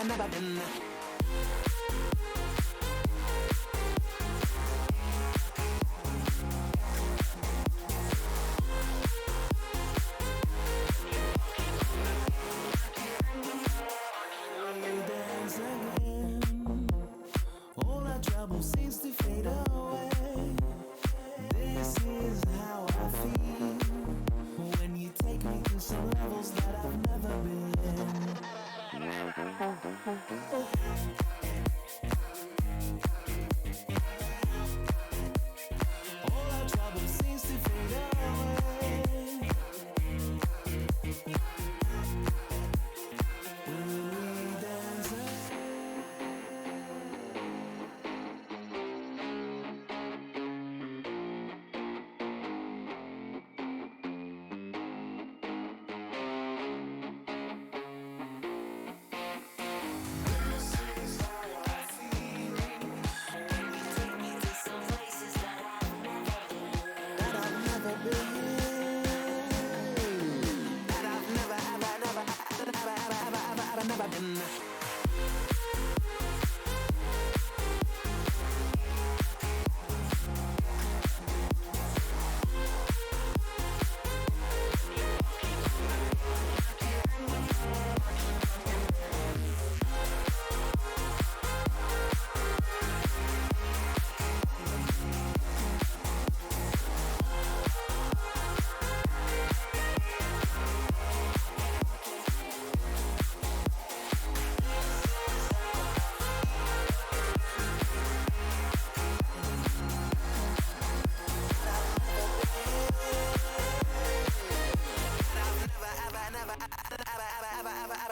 never been. Seems to fade away. This is how I feel when you take me to some levels that I've never been. All our trouble seems to fade away. Will we dance again? Never been.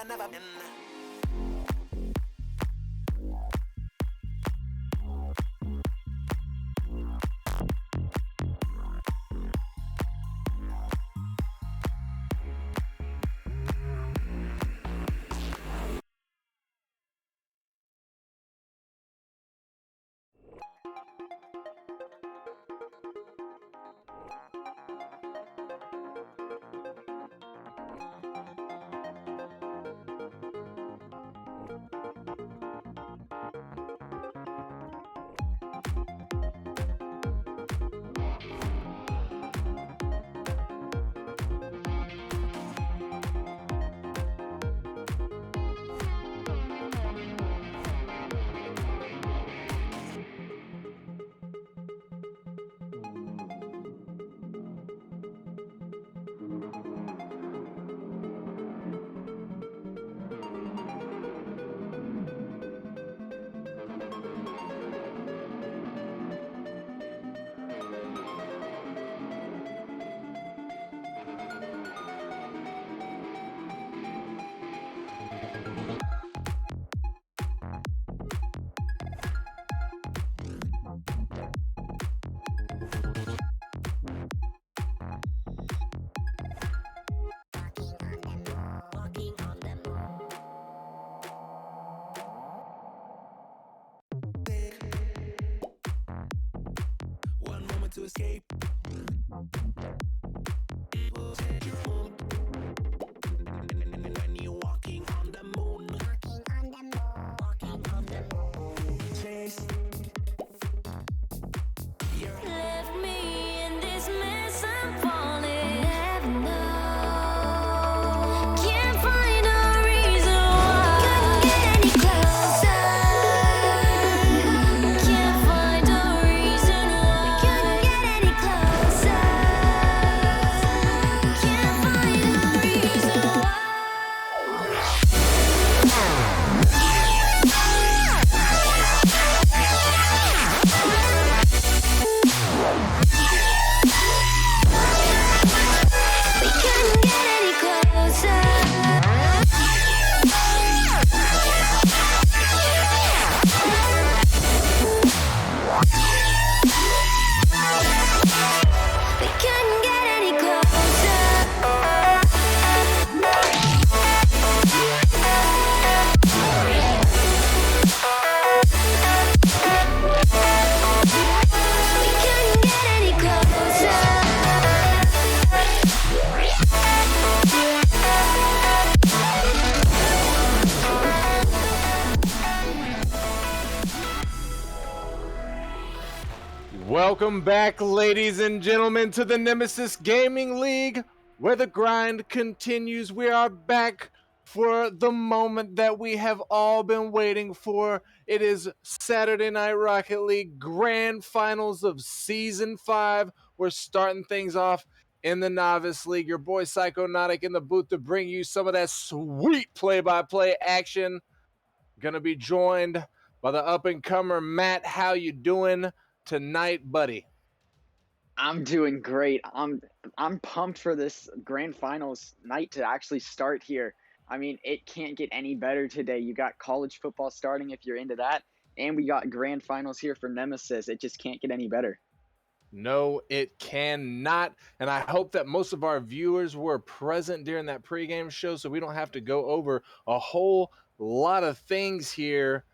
Never been. Welcome back, ladies and gentlemen, to the Nemesis Gaming League, where the grind continues. We are back for the moment that we have all been waiting for. It is Saturday Night Rocket League Grand Finals of Season 5. We're starting things off in the Novice League. Your boy Psychonautic in the booth to bring you some of that sweet play-by-play action. Gonna be joined by the up-and-comer Matt. How you doing tonight, buddy? I'm doing great. I'm pumped for this grand finals night to actually start here. I mean, it can't get any better today. You got college football starting if you're into that, and we got grand finals here for Nemesis. It just can't get any better. No, it cannot. And I hope that most of our viewers were present during that pregame show so we don't have to go over a whole lot of things here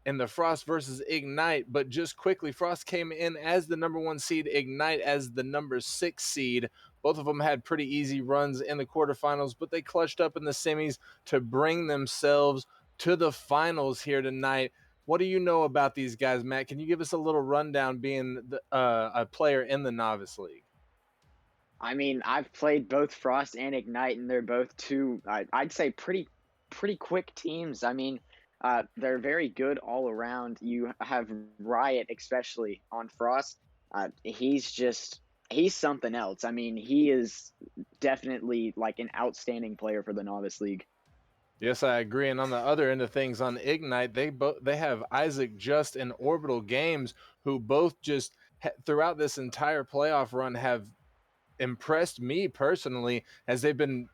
in the Frost versus Ignite. But just quickly, Frost came in as the number 1 seed, Ignite as the number 6 seed. Both of them had pretty easy runs in the quarterfinals, but they clutched up in the semis to bring themselves to the finals here tonight. What do you know about these guys, Matt? Can you give us a little rundown being a player in the Novice League? I mean, I've played both Frost and Ignite, and they're both two, I'd say, pretty quick teams. I mean, they're very good all around. You have Riot, especially on Frost. He's something else. I mean, he is definitely like an outstanding player for the Novice League. Yes, I agree. And on the other end of things, on Ignite, they have Isaac Just and Orbital Games, who both just throughout this entire playoff run have impressed me personally, as they've been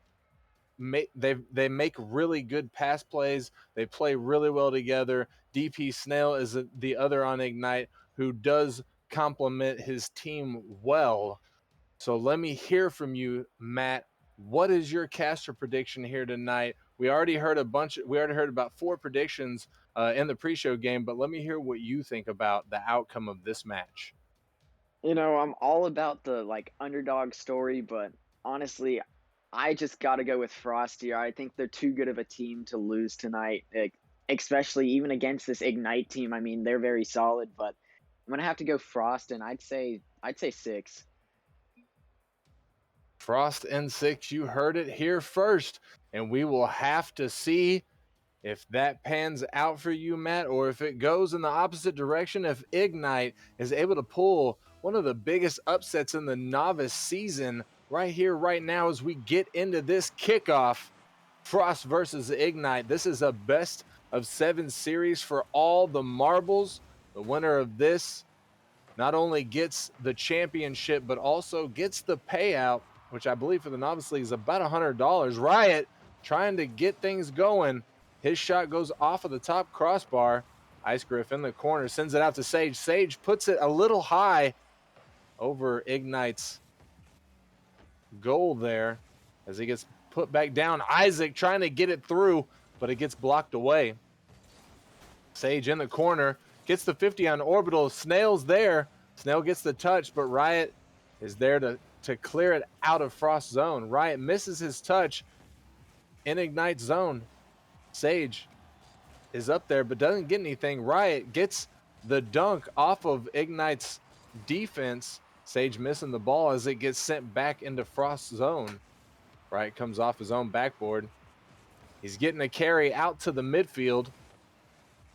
they make really good pass plays. They play really well together. DP Snail is the other on Ignite who does complement his team well. So let me hear from you, Matt. What is your caster prediction here tonight? We already heard about 4 predictions in the pre-show game, but let me hear what you think about the outcome of this match. You know, I'm all about the like underdog story, but honestly, I just got to go with Frost here. I think they're too good of a team to lose tonight, especially even against this Ignite team. I mean, they're very solid, but I'm gonna have to go Frost, and I'd say 6. Frost and 6, you heard it here first, and we will have to see if that pans out for you, Matt, or if it goes in the opposite direction, if Ignite is able to pull one of the biggest upsets in the Novice season right here, right now, as we get into this kickoff. Frost versus Ignite. This is a best of 7 series for all the marbles. The winner of this not only gets the championship, but also gets the payout, which I believe for the Novice League is about $100. Riot trying to get things going. His shot goes off of the top crossbar. Ice Griff in the corner sends it out to Sage. Sage puts it a little high over Ignite's goal there as he gets put back down. Isaac trying to get it through, but it gets blocked away. Sage in the corner gets the 50 on Orbital. Snail's there. Snail gets the touch, but Riot is there to clear it out of Frost zone. Riot misses his touch in Ignite zone. Sage is up there, but doesn't get anything. Riot gets the dunk off of Ignite's defense. Sage missing the ball as it gets sent back into Frost zone. Riot comes off his own backboard. He's getting a carry out to the midfield.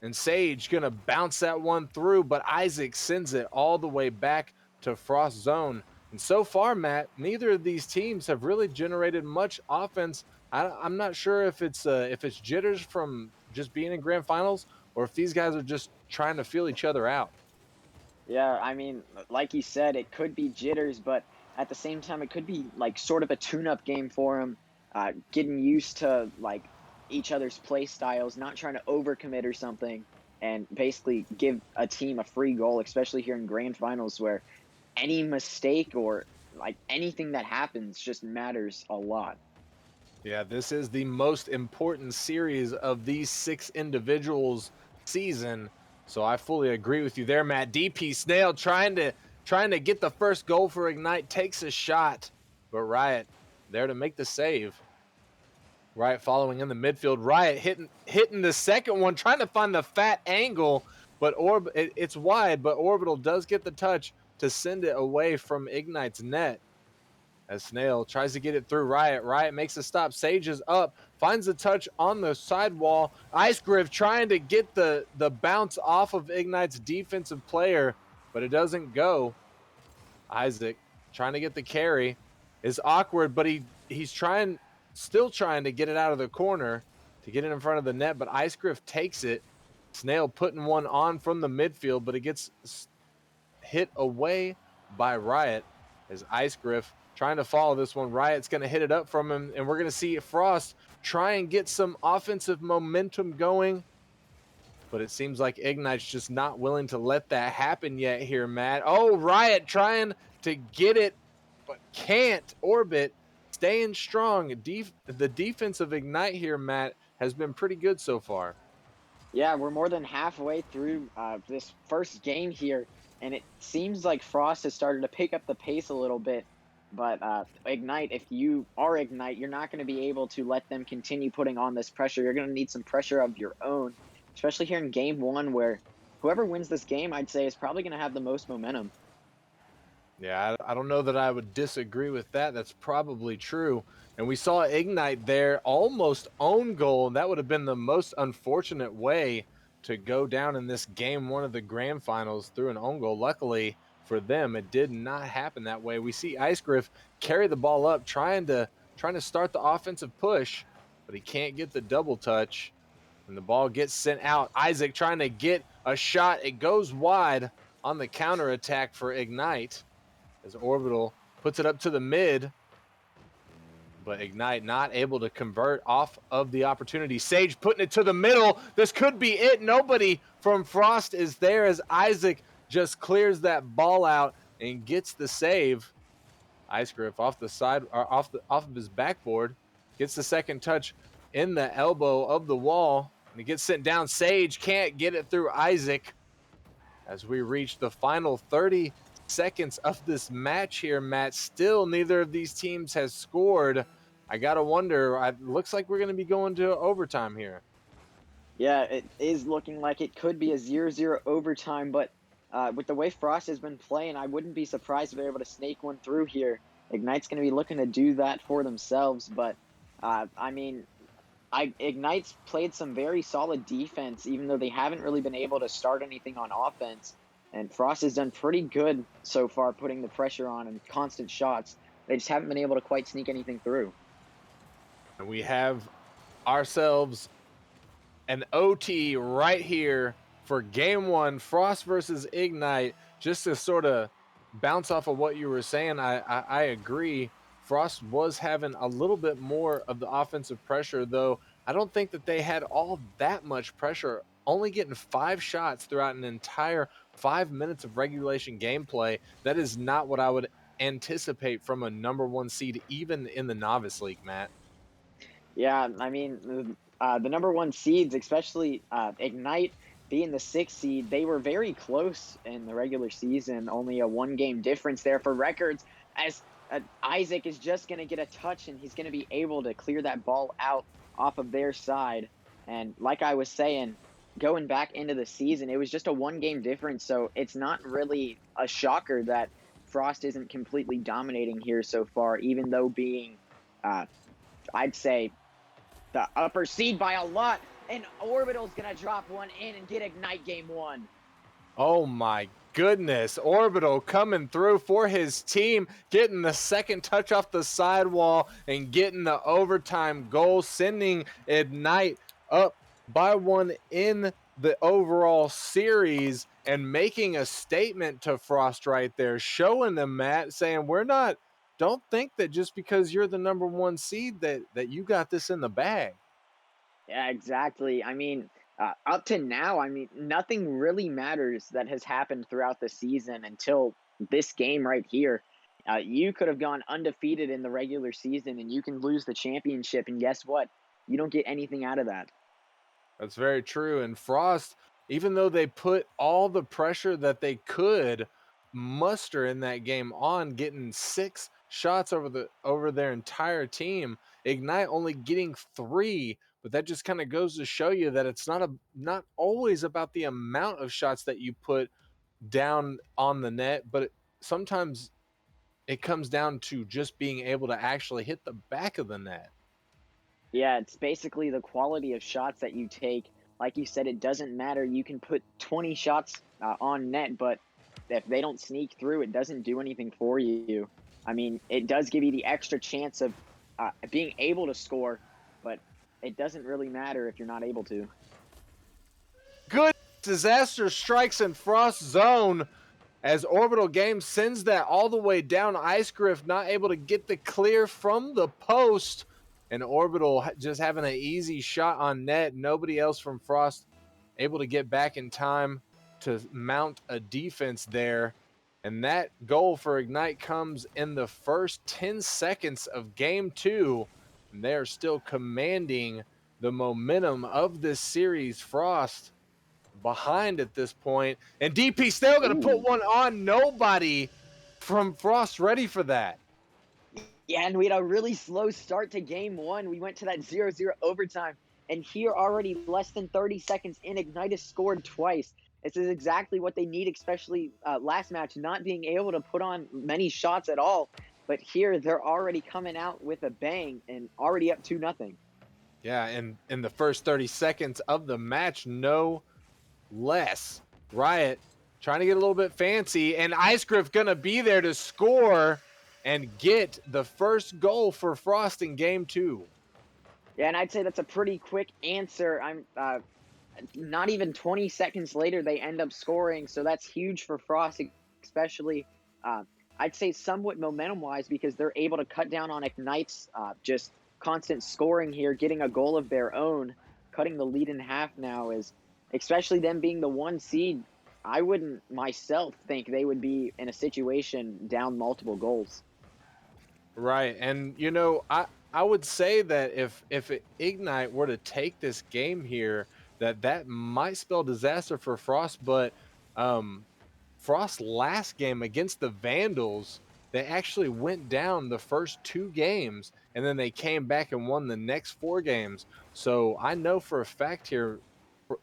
And Sage going to bounce that one through, but Isaac sends it all the way back to Frost zone. And so far, Matt, neither of these teams have really generated much offense. I'm not sure if it's jitters from just being in grand finals or if these guys are just trying to feel each other out. Yeah, I mean, like you said, it could be jitters, but at the same time, it could be like sort of a tune-up game for them, getting used to like each other's play styles, not trying to overcommit or something, and basically give a team a free goal, especially here in grand finals where any mistake or like anything that happens just matters a lot. Yeah, this is the most important series of these 6 individuals season. So I fully agree with you there, Matt. DP Snail trying to get the first goal for Ignite, takes a shot, but Riot there to make the save. Riot following in the midfield. Riot hitting the second one, trying to find the fat angle, but it's wide, but Orbital does get the touch to send it away from Ignite's net. As Snail tries to get it through Riot. Riot makes a stop. Sage is up, finds a touch on the sidewall. Ice Griff trying to get the bounce off of Ignite's defensive player, but it doesn't go. Isaac trying to get the carry is awkward, but he's still trying to get it out of the corner to get it in front of the net, but Ice Griff takes it. Snail putting one on from the midfield, but it gets hit away by Riot as Ice Griff trying to follow this one. Riot's going to hit it up from him, and we're going to see Frost try and get some offensive momentum going. But it seems like Ignite's just not willing to let that happen yet here, Matt. Oh, Riot trying to get it, but can't. Orbit staying strong. The defense of Ignite here, Matt, has been pretty good so far. Yeah, we're more than halfway through this first game here, and it seems like Frost has started to pick up the pace a little bit. But Ignite, if you are Ignite, you're not going to be able to let them continue putting on this pressure. You're going to need some pressure of your own, especially here in game one, where whoever wins this game, I'd say, is probably going to have the most momentum. Yeah, I don't know that I would disagree with that. That's probably true. And we saw Ignite there almost own goal, and that would have been the most unfortunate way to go down in this game one of the grand finals through an own goal. Luckily for them, it did not happen that way. We see Ice Griff carry the ball up, trying to start the offensive push, but he can't get the double touch, and the ball gets sent out. Isaac trying to get a shot. It goes wide on the counterattack for Ignite as Orbital puts it up to the mid, but Ignite not able to convert off of the opportunity. Sage putting it to the middle. This could be it. Nobody from Frost is there as Isaac just clears that ball out and gets the save. Ice Griff off the side, or off of his backboard, gets the second touch in the elbow of the wall, and it gets sent down. Sage can't get it through Isaac as we reach the final 30 seconds of this match here, Matt. Still, neither of these teams has scored. I got to wonder, it looks like we're going to be going to overtime here. Yeah, it is looking like it could be a 0-0 overtime, but with the way Frost has been playing, I wouldn't be surprised if they're able to snake one through here. Ignite's going to be looking to do that for themselves, but I mean, Ignite's played some very solid defense, even though they haven't really been able to start anything on offense. And Frost has done pretty good so far, putting the pressure on and constant shots. They just haven't been able to quite sneak anything through. And we have ourselves an OT right here for game one, Frost versus Ignite. Just to sort of bounce off of what you were saying, I agree. Frost was having a little bit more of the offensive pressure, though I don't think that they had all that much pressure. Only getting 5 shots throughout an entire 5 minutes of regulation gameplay. That is not what I would anticipate from a number 1 seed, even in the Novice League, Matt. Yeah, I mean, the number 1 seeds, especially Ignite being the 6th seed, they were very close in the regular season. Only a 1-game difference there for records, as Isaac is just going to get a touch, and he's going to be able to clear that ball out off of their side. And like I was saying, going back into the season, it was just a 1-game difference, so it's not really a shocker that Frost isn't completely dominating here so far, even though being, I'd say, the upper seed by a lot. And Orbital's going to drop one in and get Ignite game 1. Oh my goodness. Orbital coming through for his team, getting the second touch off the sidewall and getting the overtime goal, sending Ignite up by 1 in the overall series and making a statement to Frost right there, showing them, Matt, saying don't think that just because you're the number 1 seed that you got this in the bag. Yeah, exactly. I mean, up to now, I mean, nothing really matters that has happened throughout the season until this game right here. You could have gone undefeated in the regular season and you can lose the championship, and guess what? You don't get anything out of that. That's very true. And Frost, even though they put all the pressure that they could muster in that game on, getting 6 shots over their entire team, Ignite only getting 3, but that just kind of goes to show you that it's not always about the amount of shots that you put down on the net, but sometimes it comes down to just being able to actually hit the back of the net. Yeah, it's basically the quality of shots that you take. Like you said, it doesn't matter. You can put 20 shots on net, but if they don't sneak through, it doesn't do anything for you. I mean, it does give you the extra chance of being able to score, but it doesn't really matter if you're not able to. Good disaster strikes in Frost zone as Orbital Games sends that all the way down. Ice Griff not able to get the clear from the post, and Orbital just having an easy shot on net. Nobody else from Frost able to get back in time to mount a defense there. And that goal for Ignite comes in the first 10 seconds of game 2. And they're still commanding the momentum of this series. Frost behind at this point, and DP still going to put one on. Nobody from Frost ready for that. Yeah, and we had a really slow start to game 1. We went to that 0-0 overtime, and here already less than 30 seconds in, Ignite has scored twice. This is exactly what they need, especially last match, not being able to put on many shots at all. But here, they're already coming out with a bang and already up 2-0. Yeah, and in the first 30 seconds of the match, no less. Riot trying to get a little bit fancy, and Ice Griff gonna be there to score and get the first goal for Frost in game 2. Yeah, and I'd say that's a pretty quick answer. I'm not even 20 seconds later, they end up scoring, so that's huge for Frost, especially I'd say somewhat momentum-wise, because they're able to cut down on Ignite's just constant scoring here, getting a goal of their own, cutting the lead in half now. Is especially them being the 1 seed, I wouldn't myself think they would be in a situation down multiple goals. Right, and you know, I would say that if Ignite were to take this game here, that might spell disaster for Frost. But Frost's last game against the Vandals, they actually went down the first 2 games, and then they came back and won the next 4 games. So I know for a fact here,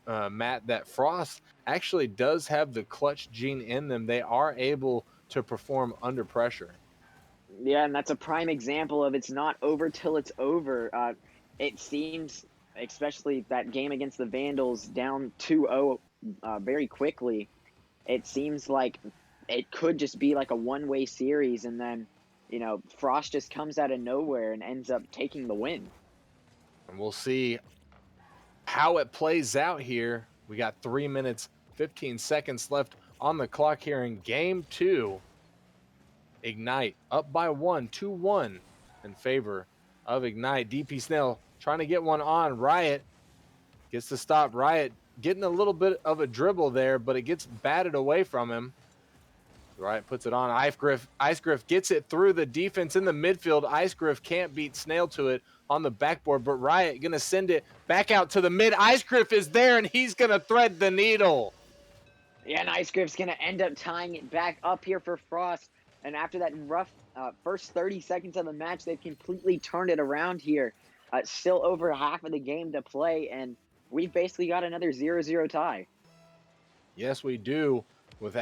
Matt, that Frost actually does have the clutch gene in them. They are able to perform under pressure. Yeah, and that's a prime example of it's not over till it's over. It seems, especially that game against the Vandals, down 2-0 very quickly. It seems like it could just be like a one-way series, and then, Frost just comes out of nowhere and ends up taking the win. And we'll see how it plays out here. We got 3 minutes, 15 seconds left on the clock here in game 2. Ignite up by 1, 2-1 in favor of Ignite. DP Snail trying to get one on. Riot gets to stop. Riot getting a little bit of a dribble there, but it gets batted away from him. Riot puts it on. Ice Griff gets it through the defense in the midfield. Ice Griff can't beat Snail to it on the backboard, but Riot going to send it back out to the mid. Ice Griff is there, and he's going to thread the needle. Yeah, and Ice Griff's going to end up tying it back up here for Frost. And after that rough first 30 seconds of the match, they've completely turned it around here. Still over half of the game to play, and we've basically got another 0-0 tie. Yes, we do. With,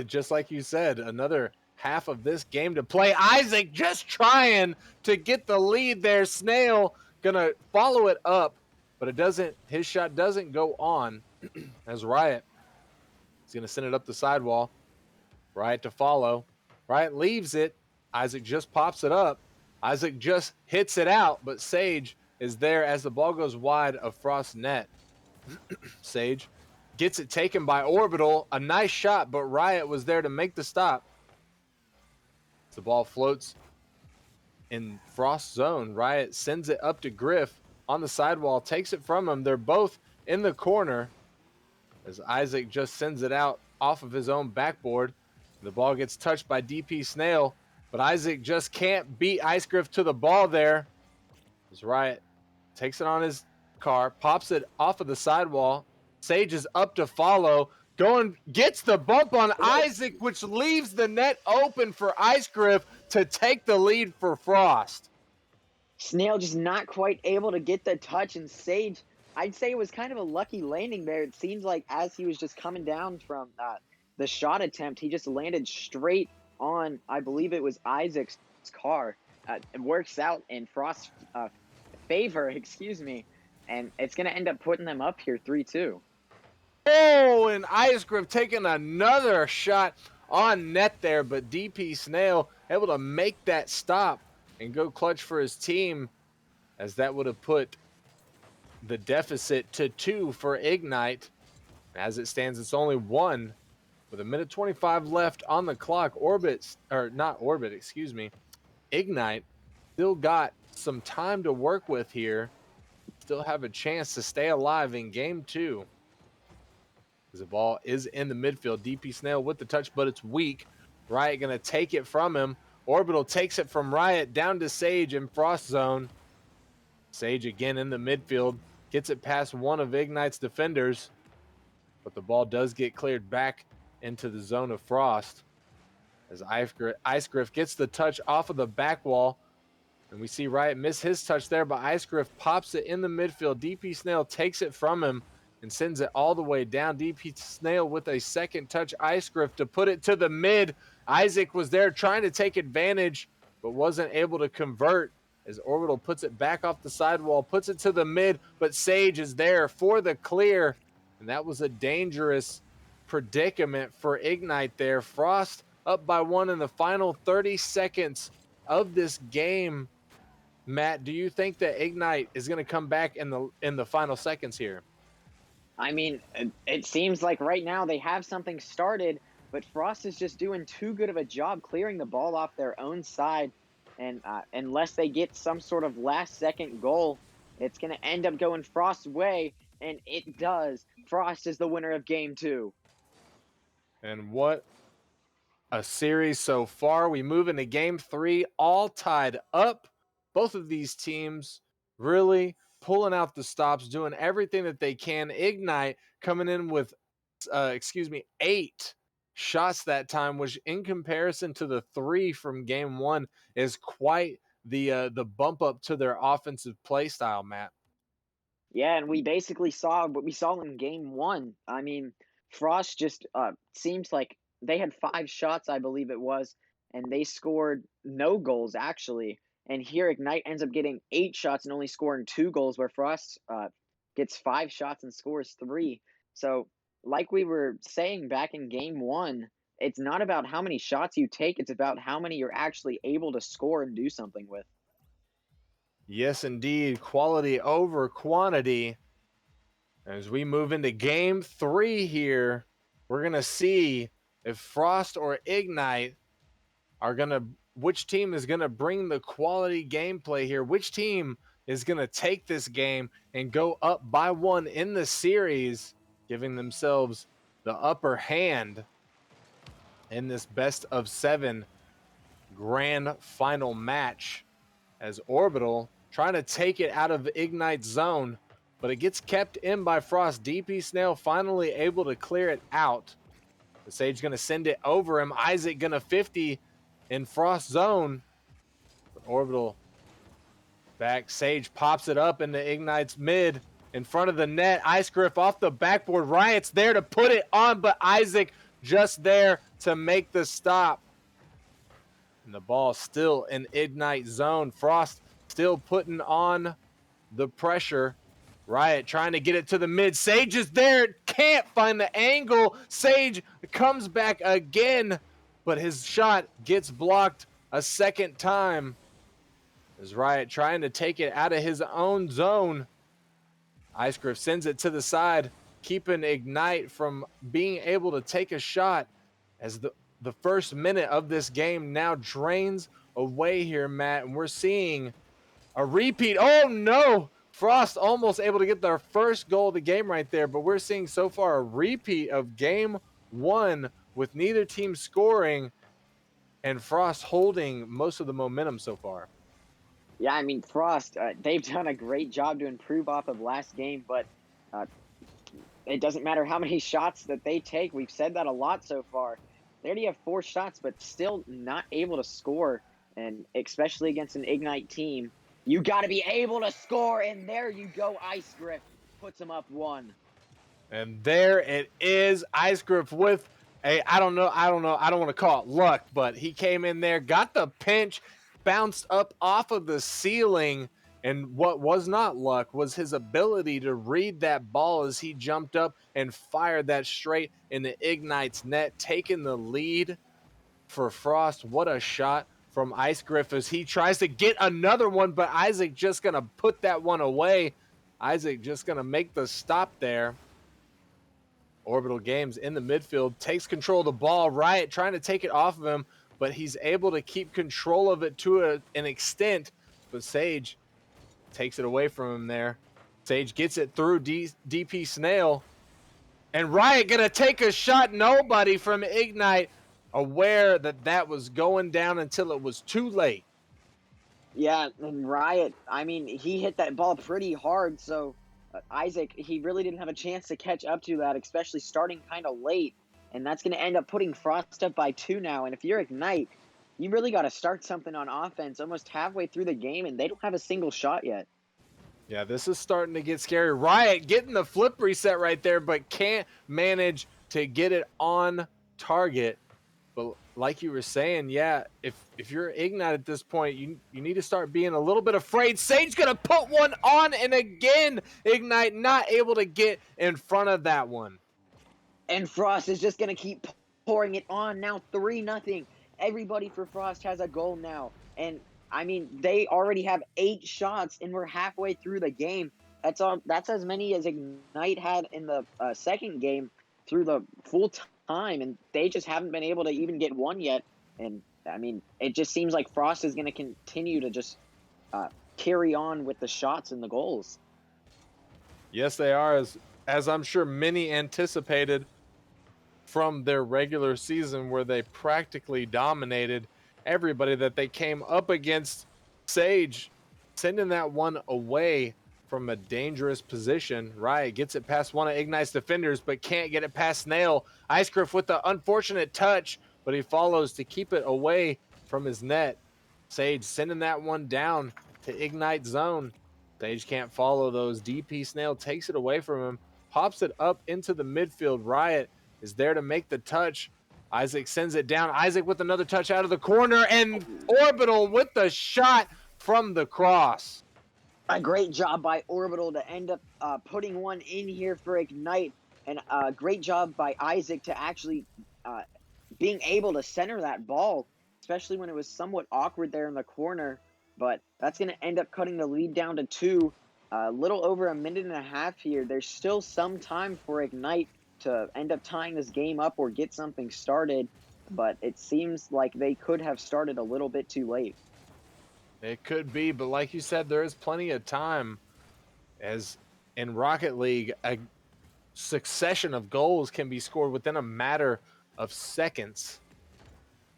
just like you said, another half of this game to play. Isaac just trying to get the lead there. Snail gonna follow it up, but it doesn't. His shot doesn't go on as Riot is gonna send it up the sidewall. Riot to follow. Riot leaves it. Isaac just pops it up. Isaac just hits it out, but Sage is there as the ball goes wide of Frost's net. Sage gets it taken by Orbital. A nice shot, but Riot was there to make the stop. The ball floats in Frost zone. Riot sends it up to Griff on the sidewall, takes it from him. They're both in the corner as Isaac just sends it out off of his own backboard. The ball gets touched by DP Snail, but Isaac just can't beat Ice Griff to the ball there. As Riot takes it on his car, pops it off of the sidewall. Sage is up to follow, gets the bump on Isaac, which leaves the net open for Ice Griff to take the lead for Frost. Snail just not quite able to get the touch, and Sage, I'd say it was kind of a lucky landing there. It seems like as he was just coming down from the shot attempt, he just landed straight on, I believe it was Isaac's car. It works out in Frost's favor, excuse me, and it's going to end up putting them up here 3-2. Oh, and Ice Grip taking another shot on net there, but DP Snail able to make that stop and go clutch for his team, as that would have put the deficit to 2 for Ignite. As it stands, it's only 1 with 1:25 left on the clock. Ignite still got some time to work with here. Still have a chance to stay alive in game 2. The ball is in the midfield. DP Snail with the touch, but it's weak. Riot going to take it from him. Orbital takes it from Riot down to Sage in Frost Zone. Sage again in the midfield. Gets it past one of Ignite's defenders. But the ball does get cleared back into the zone of Frost. As Icegriff gets the touch off of the back wall. And we see Riot miss his touch there, but Icegriff pops it in the midfield. DP Snail takes it from him and sends it all the way down. DP Snail with a second touch. Icegriff to put it to the mid. Isaac was there trying to take advantage, but wasn't able to convert, as Orbital puts it back off the sidewall, puts it to the mid, but Sage is there for the clear. And that was a dangerous predicament for Ignite there. Frost up by 1 in the final 30 seconds of this game. Matt, do you think that Ignite is going to come back in the final seconds here? I mean, it seems like right now they have something started, but Frost is just doing too good of a job clearing the ball off their own side. And unless they get some sort of last-second goal, it's going to end up going Frost's way, and it does. Frost is the winner of Game 2. And what a series so far. We move into Game 3, all tied up. Both of these teams really pulling out the stops, doing everything that they can. Ignite coming in with, 8 shots that time, which in comparison to the 3 from Game 1 is quite the bump up to their offensive play style, Matt. Yeah, and we basically saw what we saw in Game 1. I mean, Frost just seems like they had 5 shots, I believe it was, and they scored no goals, actually. And here, Ignite ends up getting 8 shots and only scoring 2 goals, where Frost gets 5 shots and scores 3. So, like we were saying back in Game 1, it's not about how many shots you take, it's about how many you're actually able to score and do something with. Yes, indeed. Quality over quantity. As we move into Game 3 here, we're going to see if Frost or Ignite are going to, which team is going to bring the quality gameplay here? Which team is going to take this game and go up by 1 in the series, giving themselves the upper hand in this best of 7 grand final match, as Orbital trying to take it out of Ignite's zone, but it gets kept in by Frost. DP Snail finally able to clear it out. The Sage going to send it over him. Isaac going to 50 in Frost zone. But Orbital back. Sage pops it up into Ignite's mid in front of the net. Icegriff off the backboard. Riot's there to put it on, but Isaac just there to make the stop. And the ball still in Ignite zone. Frost still putting on the pressure. Riot trying to get it to the mid. Sage is there. Can't find the angle. Sage comes back again, but his shot gets blocked a second time. As Riot trying to take it out of his own zone. Icegriff sends it to the side, keeping Ignite from being able to take a shot, as the first minute of this game now drains away here, Matt, and we're seeing a repeat. Oh no! Frost almost able to get their first goal of the game right there, but we're seeing so far a repeat of Game 1 with neither team scoring and Frost holding most of the momentum so far. Yeah, I mean, Frost, they've done a great job to improve off of last game, but it doesn't matter how many shots that they take. We've said that a lot so far. They already have 4 shots, but still not able to score, and especially against an Ignite team. You got to be able to score, and there you go. Icegriff puts them up 1. And there it is. Icegriff with Hey, I don't know. I don't want to call it luck, but he came in there, got the pinch, bounced up off of the ceiling. And what was not luck was his ability to read that ball as he jumped up and fired that straight into Ignite's net, taking the lead for Frost. What a shot from Ice Griff as he tries to get another one, but Isaac just going to put that one away. Isaac just going to make the stop there. Orbital Games in the midfield takes control of the ball. Riot trying to take it off of him, but he's able to keep control of it to an extent. But Sage takes it away from him there. Sage gets it through DP Snail. And Riot going to take a shot. Nobody from Ignite aware that that was going down until it was too late. Yeah, and Riot, I mean, he hit that ball pretty hard, so Isaac, he really didn't have a chance to catch up to that, especially starting kind of late. And that's going to end up putting Frost up by 2 now. And if you're Ignite, you really got to start something on offense almost halfway through the game, and they don't have a single shot yet. Yeah, this is starting to get scary. Riot getting the flip reset right there, but can't manage to get it on target. But like you were saying, yeah, if you're Ignite at this point, you need to start being a little bit afraid. Sage's going to put one on, and again, Ignite not able to get in front of that one. And Frost is just going to keep pouring it on. Now 3-0. Everybody for Frost has a goal now. And I mean, they already have 8 shots, and we're halfway through the game. That's as many as Ignite had in the second game through the full time, and they just haven't been able to even get one yet. And I mean, it just seems like Frost is going to continue to just carry on with the shots and the goals. Yes, they are, as I'm sure many anticipated from their regular season where they practically dominated everybody that they came up against. Sage sending that one away from a dangerous position. Riot gets it past one of Ignite's defenders, but can't get it past Snail. Icegriff with the unfortunate touch, but he follows to keep it away from his net. Sage sending that one down to Ignite zone. Sage can't follow those. DP Snail takes it away from him, pops it up into the midfield. Riot is there to make the touch. Isaac sends it down. Isaac with another touch out of the corner, and Orbital with the shot from the cross. A great job by Orbital to end up putting one in here for Ignite, and a great job by Isaac to actually being able to center that ball, especially when it was somewhat awkward there in the corner. But that's going to end up cutting the lead down to 2. A little over a minute and a half here. There's still some time for Ignite to end up tying this game up or get something started, but it seems like they could have started a little bit too late. It could be, but like you said, there is plenty of time, as in Rocket League, a succession of goals can be scored within a matter of seconds.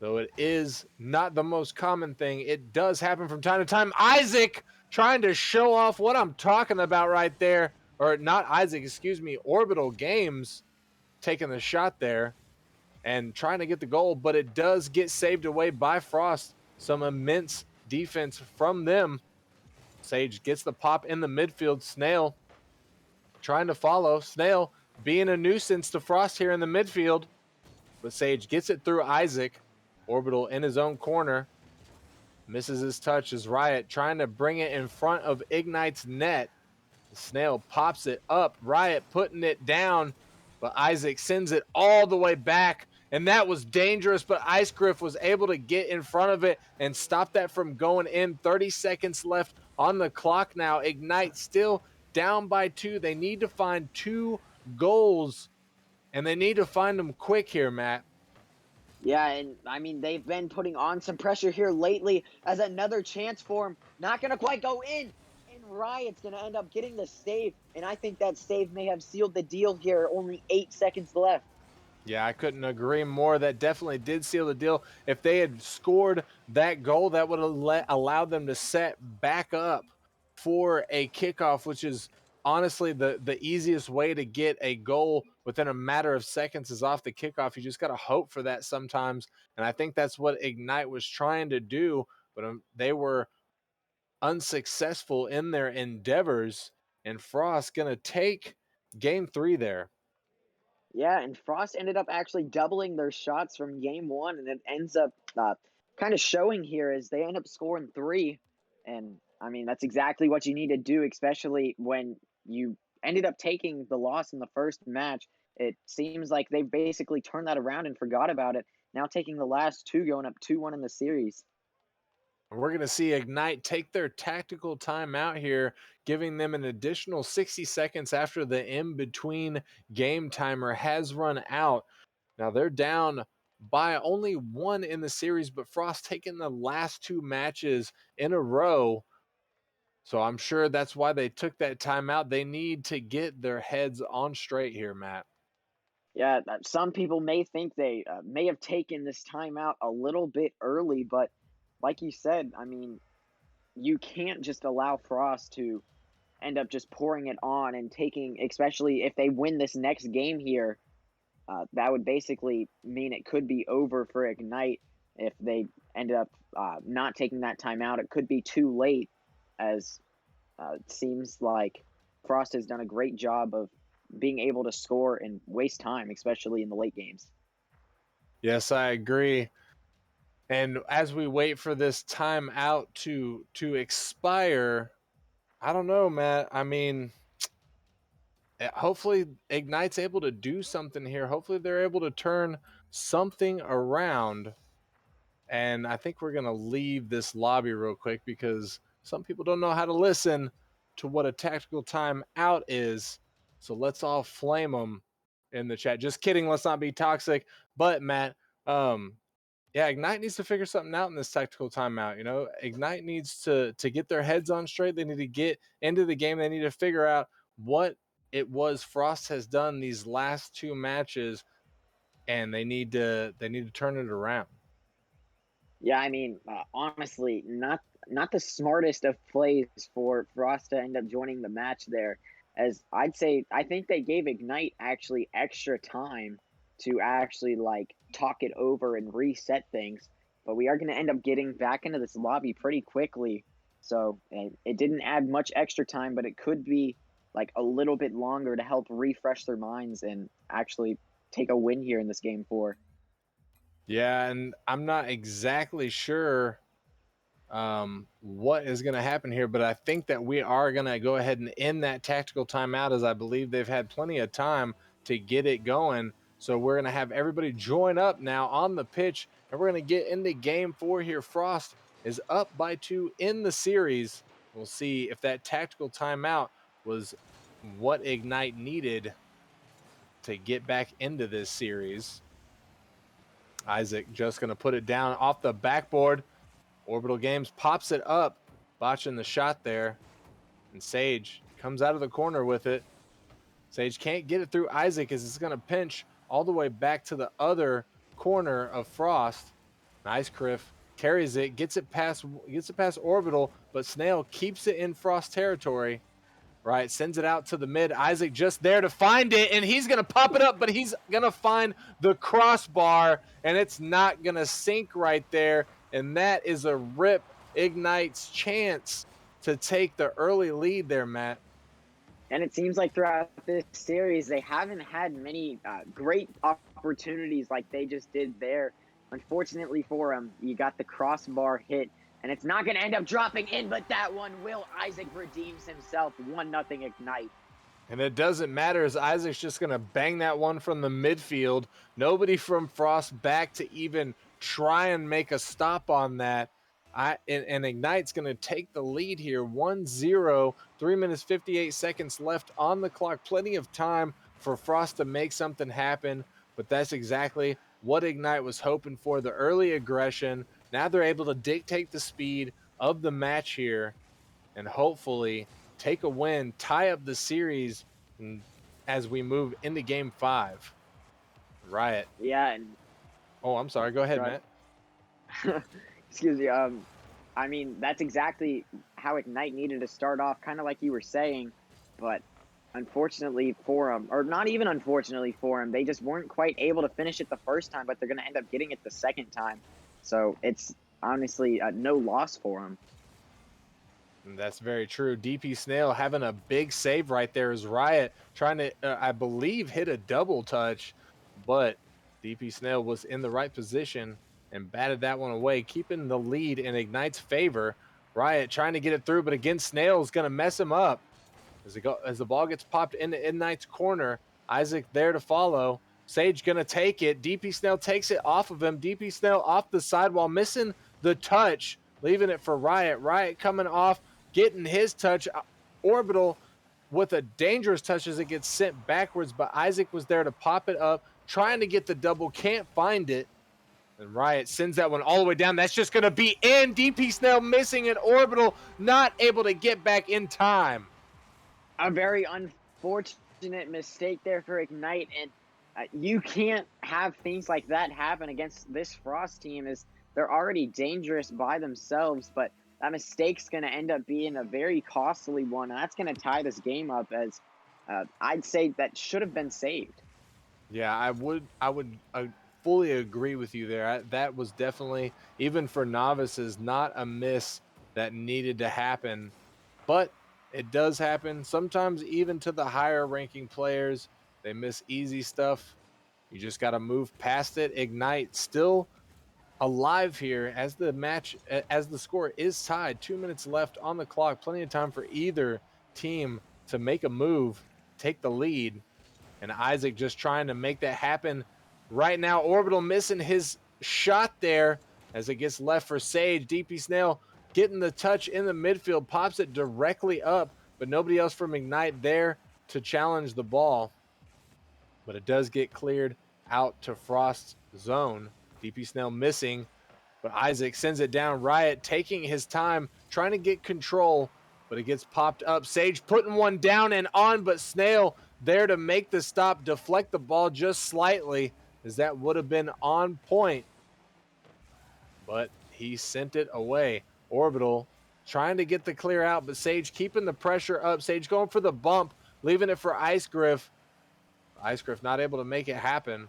Though it is not the most common thing, it does happen from time to time. Isaac trying to show off what I'm talking about right there. Or not Isaac, excuse me, Orbital Games taking the shot there and trying to get the goal, but it does get saved away by Frost. Some immense defense from them. Sage gets the pop in the midfield. Snail trying to follow. Snail being a nuisance to Frost here in the midfield, but Sage gets it through Isaac. Orbital in his own corner. Misses his touch as Riot trying to bring it in front of Ignite's net. Snail pops it up. Riot putting it down, but Isaac sends it all the way back, and that was dangerous, but Icegriff was able to get in front of it and stop that from going in. 30 seconds left on the clock now. Ignite still down by 2. They need to find 2 goals, and they need to find them quick here, Matt. Yeah, and I mean, they've been putting on some pressure here lately as another chance for him. Not going to quite go in. And Riot's going to end up getting the save. And I think that save may have sealed the deal here. Only 8 seconds left. Yeah, I couldn't agree more. That definitely did seal the deal. If they had scored that goal, that would have allowed them to set back up for a kickoff, which is honestly the easiest way to get a goal within a matter of seconds is off the kickoff. You just got to hope for that sometimes. And I think that's what Ignite was trying to do, but they were unsuccessful in their endeavors. And Frost going to take game 3 there. Yeah, and Frost ended up actually doubling their shots from game one, and it ends up kind of showing here as they end up scoring three. And I mean, that's exactly what you need to do, especially when you ended up taking the loss in the first match. It seems like they basically turned that around and forgot about it. Now taking the last two, going up 2-1 in the series. We're going to see Ignite take their tactical timeout here, giving them an additional 60 seconds after the in-between game timer has run out. Now they're down by only one in the series, but Frost taking the last two matches in a row. So I'm sure that's why they took that timeout. They need to get their heads on straight here, Matt. Yeah, some people may think they may have taken this timeout a little bit early, but like you said, I mean, you can't just allow Frost to end up just pouring it on and taking, especially if they win this next game here, that would basically mean it could be over for Ignite if they end up not taking that timeout. It could be too late, as it seems like Frost has done a great job of being able to score and waste time, especially in the late games. Yes, I agree. And as we wait for this timeout to expire, I don't know, Matt. I mean, hopefully Ignite's able to do something here. Hopefully they're able to turn something around. And I think we're going to leave this lobby real quick because some people don't know how to listen to what a tactical timeout is. So let's all flame them in the chat. Just kidding. Let's not be toxic. But Matt, yeah, Ignite needs to figure something out in this tactical timeout. You know, Ignite needs to get their heads on straight. They need to get into the game. They need to figure out what it was Frost has done these last two matches, and they need to turn it around. Yeah, I mean, honestly, not the smartest of plays for Frost to end up joining the match there. As I'd say, I think they gave Ignite actually extra time to actually like talk it over and reset things. But we are going to end up getting back into this lobby pretty quickly. So it didn't add much extra time, but it could be like a little bit longer to help refresh their minds and actually take a win here in this game four. Yeah, and I'm not exactly sure what is going to happen here, but I think that we are going to go ahead and end that tactical timeout, as I believe they've had plenty of time to get it going. So we're going to have everybody join up now on the pitch, and we're going to get into game four here. Frost is up by 2 in the series. We'll see if that tactical timeout was what Ignite needed to get back into this series. Isaac just going to put it down off the backboard. Orbital Games pops it up, botching the shot there. And Sage comes out of the corner with it. Sage can't get it through Isaac as it's going to pinch all the way back to the other corner of Frost. Nice Criff. Carries it, gets it past Orbital, but Snail keeps it in Frost territory. Right, sends it out to the mid. Isaac just there to find it, and he's going to pop it up, but he's going to find the crossbar, and it's not going to sink right there. And that is a rip Ignite's chance to take the early lead there, Matt. And it seems like throughout this series, they haven't had many great opportunities like they just did there. Unfortunately for them, you got the crossbar hit, and it's not going to end up dropping in, but that one will. Isaac redeems himself. 1-0 Ignite. And it doesn't matter as Isaac's just going to bang that one from the midfield. Nobody from Frost back to even try and make a stop on that. And Ignite's going to take the lead here, 1-0, 3 minutes 58 seconds left on the clock. Plenty of time for Frost to make something happen, but that's exactly what Ignite was hoping for, the early aggression. Now they're able to dictate the speed of the match here and hopefully take a win, tie up the series as we move into game 5. Riot. Yeah, and Oh, I'm sorry. Go ahead, go Matt. ahead. Excuse me. I mean, that's exactly how Ignite needed to start off, kind of like you were saying, but unfortunately for them, or not even unfortunately for them, they just weren't quite able to finish it the first time, but they're going to end up getting it the second time. So it's honestly no loss for them. And that's very true. DP Snail having a big save right there as Riot trying to, I believe, hit a double touch, but DP Snail was in the right position and batted that one away, keeping the lead in Ignite's favor. Riot trying to get it through, but again, Snail is going to mess him up as the ball gets popped into Ignite's corner. Isaac there to follow. Sage going to take it. DP Snail takes it off of him. DP Snail off the side while missing the touch, leaving it for Riot. Riot coming off, getting his touch. Orbital with a dangerous touch as it gets sent backwards, but Isaac was there to pop it up, trying to get the double, can't find it. And Riot sends that one all the way down. That's just going to be in. DP Snail missing an Orbital, not able to get back in time. A very unfortunate mistake there for Ignite, and you can't have things like that happen against this Frost team, as they're already dangerous by themselves, but that mistake's going to end up being a very costly one, and that's going to tie this game up, as I'd say that should have been saved. Yeah, I would fully agree with you there. That was definitely, even for novices, not a miss that needed to happen, but it does happen sometimes, even to the higher ranking players. They miss easy stuff. You just got to move past it. Ignite still alive here as the score is tied. 2 minutes left on the clock. Plenty of time for either team to make a move, take the lead. And Isaac just trying to make that happen right now. Orbital missing his shot there as it gets left for Sage. DP Snail getting the touch in the midfield, pops it directly up, but nobody else from Ignite there to challenge the ball. But it does get cleared out to Frost's zone. DP Snail missing, but Isaac sends it down. Riot taking his time, trying to get control, but it gets popped up. Sage putting one down and on, but Snail there to make the stop, deflect the ball just slightly, as that would have been on point. But he sent it away. Orbital trying to get the clear out, but Sage keeping the pressure up. Sage going for the bump, leaving it for Ice Griff. Ice Griff not able to make it happen.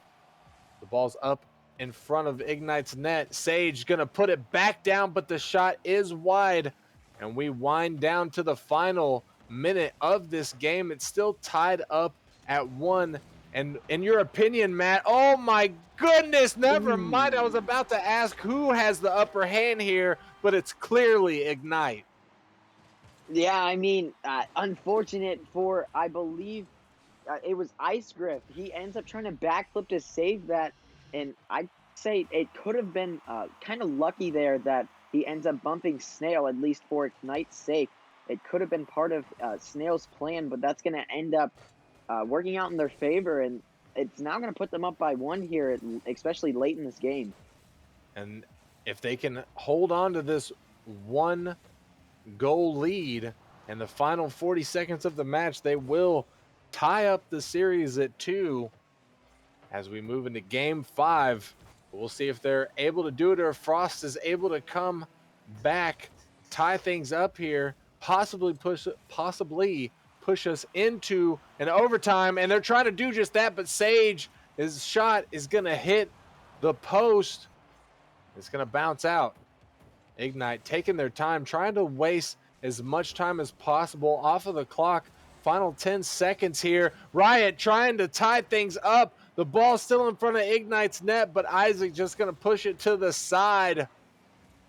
The ball's up in front of Ignite's net. Sage gonna put it back down, but the shot is wide, and we wind down to the final minute of this game. It's still tied up at 1. And in your opinion, Matt, oh my goodness, never mind. I was about to ask who has the upper hand here, but it's clearly Ignite. Yeah, I mean, unfortunate for, I believe, it was Ice Griff. He ends up trying to backflip to save that, and I'd say it could have been kind of lucky there that he ends up bumping Snail, at least for Ignite's sake. It could have been part of Snail's plan, but that's going to end up working out in their favor, and it's now going to put them up by 1 here, especially late in this game. And if they can hold on to this 1 goal lead in the final 40 seconds of the match, they will tie up the series at 2 as we move into game 5. We'll see if they're able to do it, or if Frost is able to come back, tie things up here, possibly push us into an overtime. And they're trying to do just that, but Sage, his shot is going to hit the post. It's going to bounce out. Ignite taking their time, trying to waste as much time as possible off of the clock. Final 10 seconds here. Riot trying to tie things up. The ball still in front of Ignite's net, but Isaac just going to push it to the side.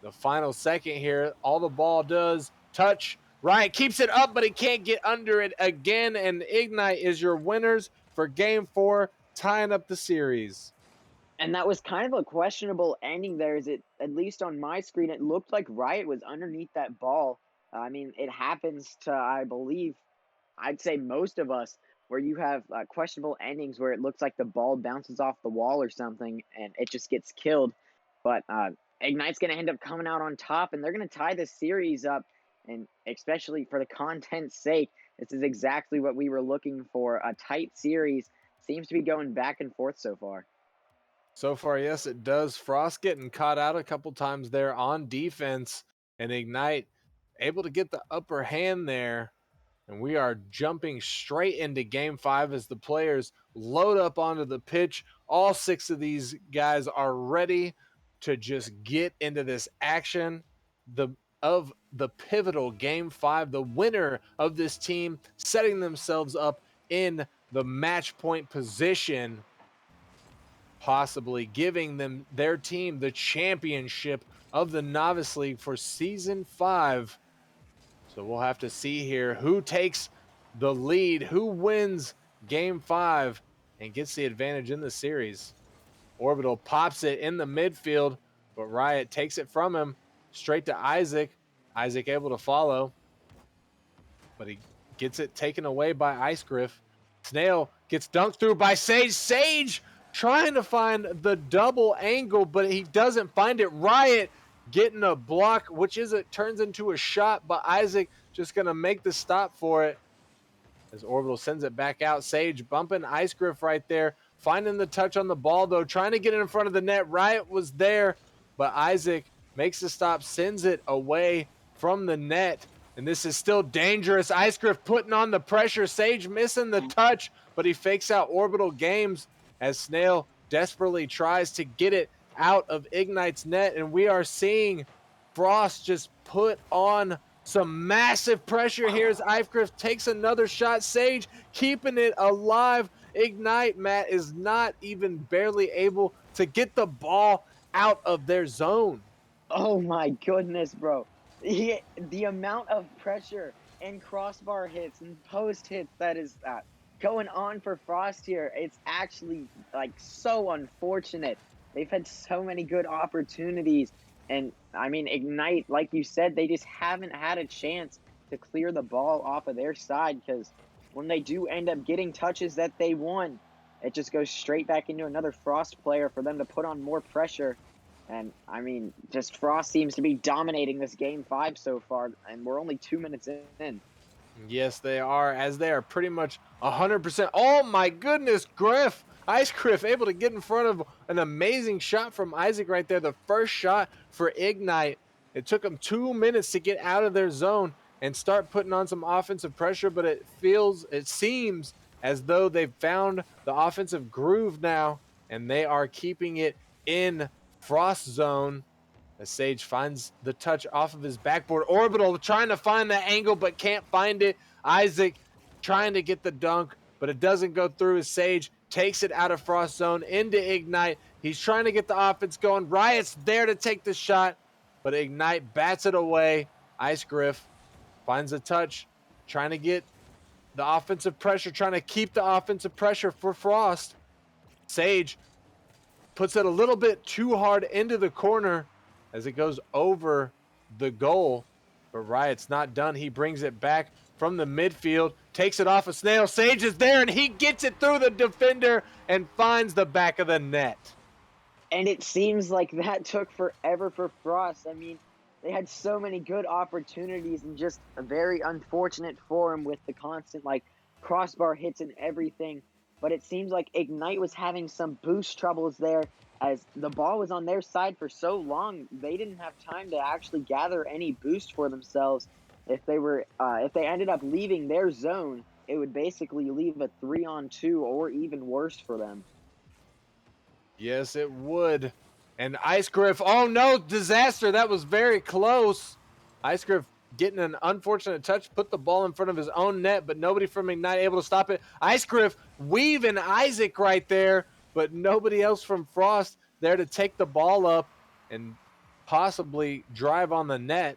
The final second here, all the ball does, touch. Riot keeps it up, but he can't get under it again, and Ignite is your winners for game 4, tying up the series. And that was kind of a questionable ending there. Is it, at least on my screen, it looked like Riot was underneath that ball. I mean, it happens to, I believe, I'd say most of us, where you have questionable endings where it looks like the ball bounces off the wall or something and it just gets killed. But Ignite's going to end up coming out on top, and they're going to tie this series up. And especially for the content's sake, this is exactly what we were looking for. A tight series. Seems to be going back and forth so far. So far, yes, it does. Frost getting caught out a couple times there on defense, and Ignite able to get the upper hand there. And we are jumping straight into game 5 as the players load up onto the pitch. All 6 of these guys are ready to just get into this action. The of the pivotal Game 5, the winner of this team, setting themselves up in the match point position, possibly giving them their team the championship of the Novice League for Season 5. So we'll have to see here who takes the lead, who wins Game 5 and gets the advantage in the series. Orbital pops it in the midfield, but Riot takes it from him straight to Isaac. Isaac able to follow, but he gets it taken away by Ice Griff. Snail gets dunked through by Sage. Sage trying to find the double angle, but he doesn't find it. Riot getting a block, which turns into a shot, but Isaac just going to make the stop for it as Orbital sends it back out. Sage bumping Ice Griff right there, finding the touch on the ball, though, trying to get it in front of the net. Riot was there, but Isaac makes the stop, sends it away from the net, and this is still dangerous. Ice Griff putting on the pressure. Sage missing the touch, but he fakes out Orbital Games as Snail desperately tries to get it out of Ignite's net, and we are seeing Frost just put on some massive pressure here as Ice Griff takes another shot. Sage keeping it alive. Ignite, Matt, is not even barely able to get the ball out of their zone. Oh my goodness, bro. The amount of pressure and crossbar hits and post hits that is going on for Frost here, it's actually like so unfortunate. They've had so many good opportunities, and I mean, Ignite, like you said, they just haven't had a chance to clear the ball off of their side, because when they do end up getting touches that they won, it just goes straight back into another Frost player for them to put on more pressure. And I mean, just Frost seems to be dominating this Game 5 so far, and we're only 2 minutes in. Yes, they are, as they are pretty much 100%. Oh my goodness, Griff! Ice Griff able to get in front of an amazing shot from Isaac right there. The first shot for Ignite. It took them 2 minutes to get out of their zone and start putting on some offensive pressure, but it seems as though they've found the offensive groove now, and they are keeping it in Frost zone as Sage finds the touch off of his backboard. Orbital trying to find the angle but can't find it. Isaac trying to get the dunk, but it doesn't go through as Sage takes it out of Frost zone into Ignite. He's trying to get the offense going. Riot's there to take the shot, but Ignite bats it away. Ice Griff finds a touch, trying to get the offensive pressure, trying to keep the offensive pressure for Frost. Sage puts it a little bit too hard into the corner as it goes over the goal, but Riot's not done. He brings it back from the midfield, takes it off of Snail. Sage is there, and he gets it through the defender and finds the back of the net. And it seems like that took forever for Frost. I mean, they had so many good opportunities and just a very unfortunate for him with the constant like crossbar hits and everything. But it seems like Ignite was having some boost troubles there, as the ball was on their side for so long. They didn't have time to actually gather any boost for themselves. If they ended up leaving their zone, it would basically leave a 3-on-2 or even worse for them. Yes, it would. And Ice Griff, oh no, disaster. That was very close. Ice Griff getting an unfortunate touch, put the ball in front of his own net, but nobody from Ignite able to stop it. Ice Griff weaving Isaac right there, but nobody else from Frost there to take the ball up and possibly drive on the net.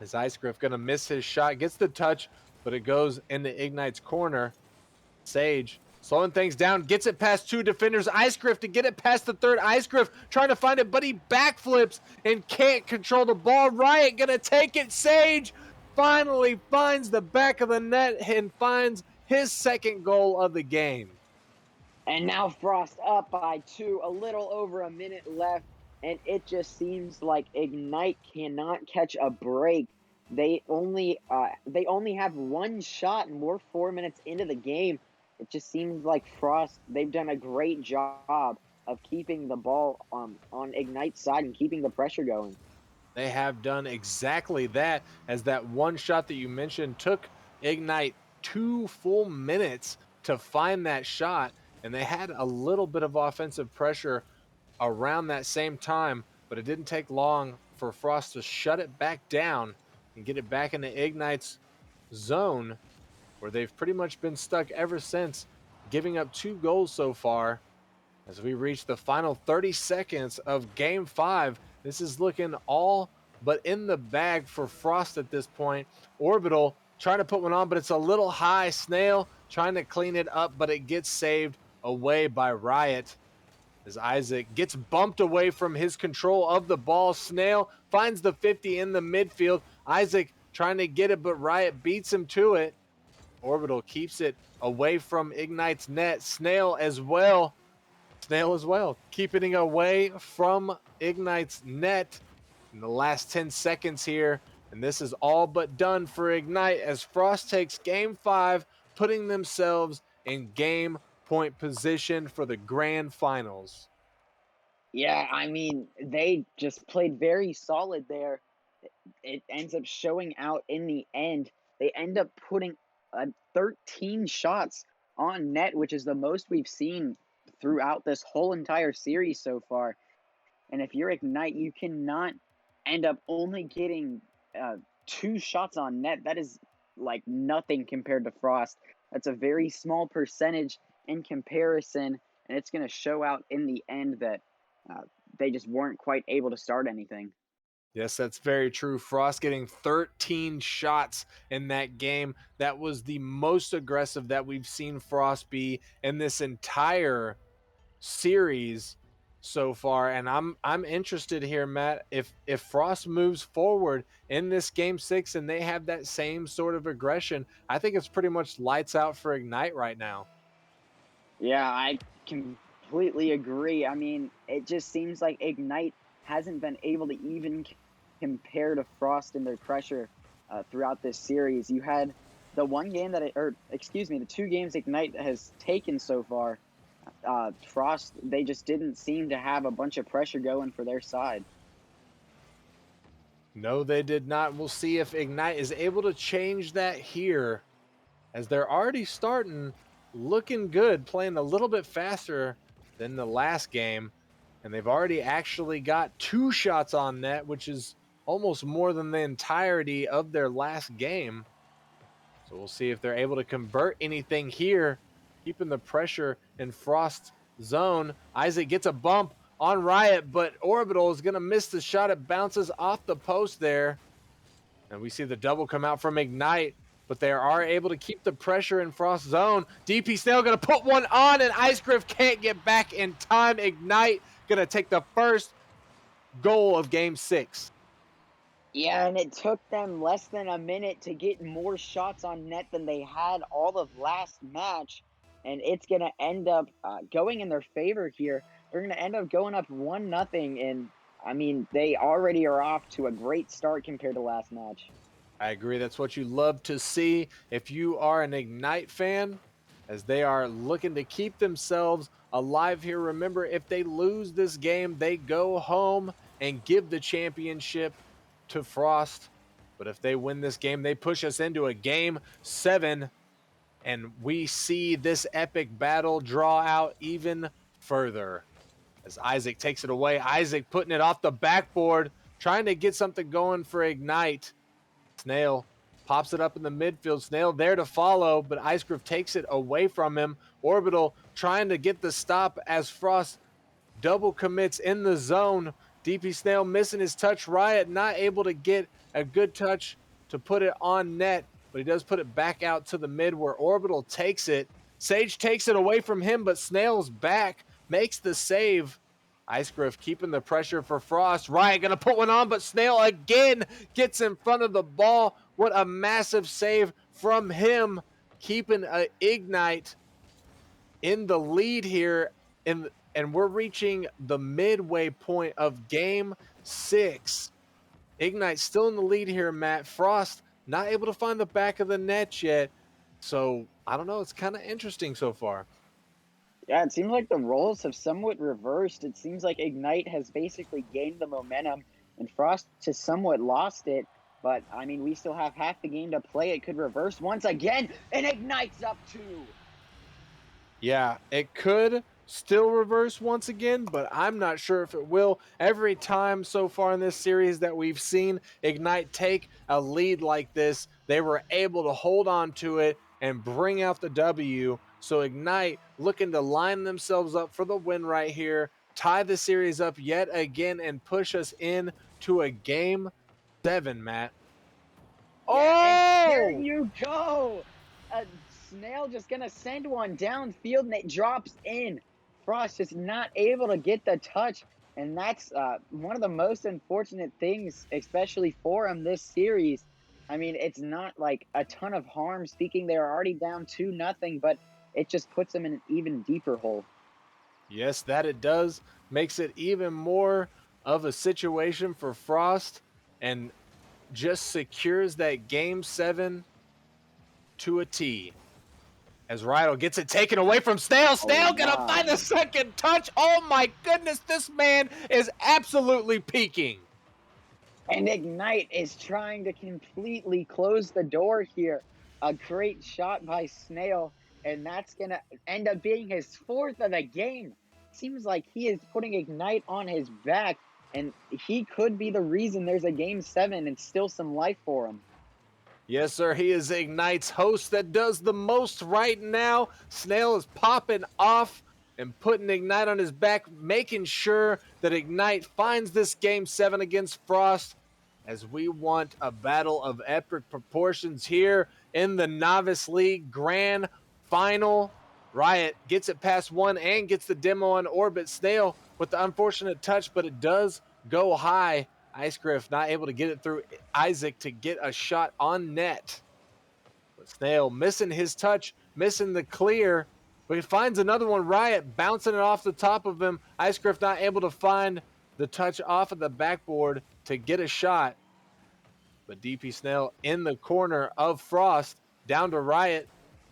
As Ice Griff going to miss his shot, gets the touch, but it goes into Ignite's corner. Sage slowing things down, gets it past two defenders. Ice Griff to get it past the third. Ice Griff trying to find it, but he backflips and can't control the ball. Riot gonna take it. Sage finally finds the back of the net and finds his second goal of the game. And now Frost up by 2, a little over a minute left, and it just seems like Ignite cannot catch a break. They only have one shot, and we're 4 minutes into the game. It just seems like Frost, they've done a great job of keeping the ball on Ignite's side and keeping the pressure going. They have done exactly that, as that one shot that you mentioned took Ignite 2 full minutes to find that shot, and they had a little bit of offensive pressure around that same time, but it didn't take long for Frost to shut it back down and get it back into Ignite's zone, where they've pretty much been stuck ever since, giving up 2 goals so far. As we reach the final 30 seconds of Game 5, this is looking all but in the bag for Frost at this point. Orbital trying to put one on, but it's a little high. Snail trying to clean it up, but it gets saved away by Riot. As Isaac gets bumped away from his control of the ball. Snail finds the 50 in the midfield. Isaac trying to get it, but Riot beats him to it. Orbital keeps it away from Ignite's net. Snail as well, keeping it away from Ignite's net in the last 10 seconds here. And this is all but done for Ignite as Frost takes Game 5, putting themselves in game point position for the grand finals. Yeah, I mean, they just played very solid there. It ends up showing out in the end. They end up putting 13 shots on net, which is the most we've seen throughout this whole entire series so far. And if you're Ignite, you cannot end up only getting 2 shots on net. That is like nothing compared to Frost. That's a very small percentage in comparison, and it's going to show out in the end that they just weren't quite able to start anything. Yes, that's very true. Frost getting 13 shots in that game. That was the most aggressive that we've seen Frost be in this entire series so far. And I'm interested here, Matt, if Frost moves forward in this game 6 and they have that same sort of aggression, I think it's pretty much lights out for Ignite right now. Yeah, I completely agree. I mean, it just seems like Ignite hasn't been able to even compare to Frost in their pressure throughout this series. You had the one game that, the 2 games Ignite has taken so far. Frost, they just didn't seem to have a bunch of pressure going for their side. No, they did not. We'll see if Ignite is able to change that here, as they're already starting looking good, playing a little bit faster than the last game. And they've already actually got 2 shots on net, which is almost more than the entirety of their last game. So we'll see if they're able to convert anything here, keeping the pressure in Frost's zone. Isaac gets a bump on Riot, but Orbital is going to miss the shot. It bounces off the post there. And we see the double come out from Ignite, but they are able to keep the pressure in Frost's zone. DP Snail going to put one on, and Ice Griff can't get back in time. Ignite going to take the first goal of Game 6. Yeah, and it took them less than a minute to get more shots on net than they had all of last match. And it's going to end up going in their favor here. They're going to end up going up 1-0. And, I mean, they already are off to a great start compared to last match. I agree. That's what you love to see if you are an Ignite fan, as they are looking to keep themselves alive here. Remember, if they lose this game, they go home and give the championship to Frost. But if they win this game, they push us into a Game 7, and we see this epic battle draw out even further. As Isaac takes it away, Isaac putting it off the backboard, trying to get something going for Ignite. Snail pops it up in the midfield. Snail there to follow, but Ice Griff takes it away from him. Orbital trying to get the stop as Frost double commits in the zone. DP Snail missing his touch. Riot not able to get a good touch to put it on net, but he does put it back out to the mid where Orbital takes it. Sage takes it away from him, but Snail's back, makes the save. Ice Griff keeping the pressure for Frost. Riot going to put one on, but Snail again gets in front of the ball. What a massive save from him, keeping Ignite in the lead here. And we're reaching the midway point of Game 6. Ignite still in the lead here, Matt. Frost not able to find the back of the net yet. So, I don't know. It's kind of interesting so far. Yeah, it seems like the roles have somewhat reversed. It seems like Ignite has basically gained the momentum, and Frost has somewhat lost it. But, I mean, we still have half the game to play. It could reverse once again, and Ignite's up 2. Yeah, it could still reverse once again, but I'm not sure if it will. Every time so far in this series that we've seen Ignite take a lead like this, they were able to hold on to it and bring out the W. So Ignite looking to line themselves up for the win right here, tie the series up yet again, and push us in to a game 7, Matt. Yeah, and there Oh! you go. Snail just gonna send one downfield and it drops in. Frost just not able to get the touch, and that's one of the most unfortunate things, especially for him this series. I mean, it's not like a ton of harm. Speaking, they're already down 2-0, but it just puts them in an even deeper hole. Yes, that it does. Makes it even more of a situation for Frost and just secures that game 7 to a T. As Rydell gets it taken away from Snail. Oh Snail gonna find the my. second touch. Oh my goodness, this man is absolutely peaking. And Ignite is trying to completely close the door here. A great shot by Snail, and that's going to end up being his 4th of the game. Seems like he is putting Ignite on his back, and he could be the reason there's a game 7 and still some life for him. Yes, sir. He is Ignite's host that does the most right now. Snail is popping off and putting Ignite on his back, making sure that Ignite finds this game 7 against Frost, as we want a battle of epic proportions here in the Novice League Grand Final. Riot gets it past one and gets the demo on Orbit. Snail with the unfortunate touch, but it does go high. Ice Griff not able to get it through Isaac to get a shot on net. But Snail missing his touch, missing the clear. But he finds another one. Riot bouncing it off the top of him. Ice Griff not able to find the touch off of the backboard to get a shot. But DP Snail in the corner of Frost, down to Riot.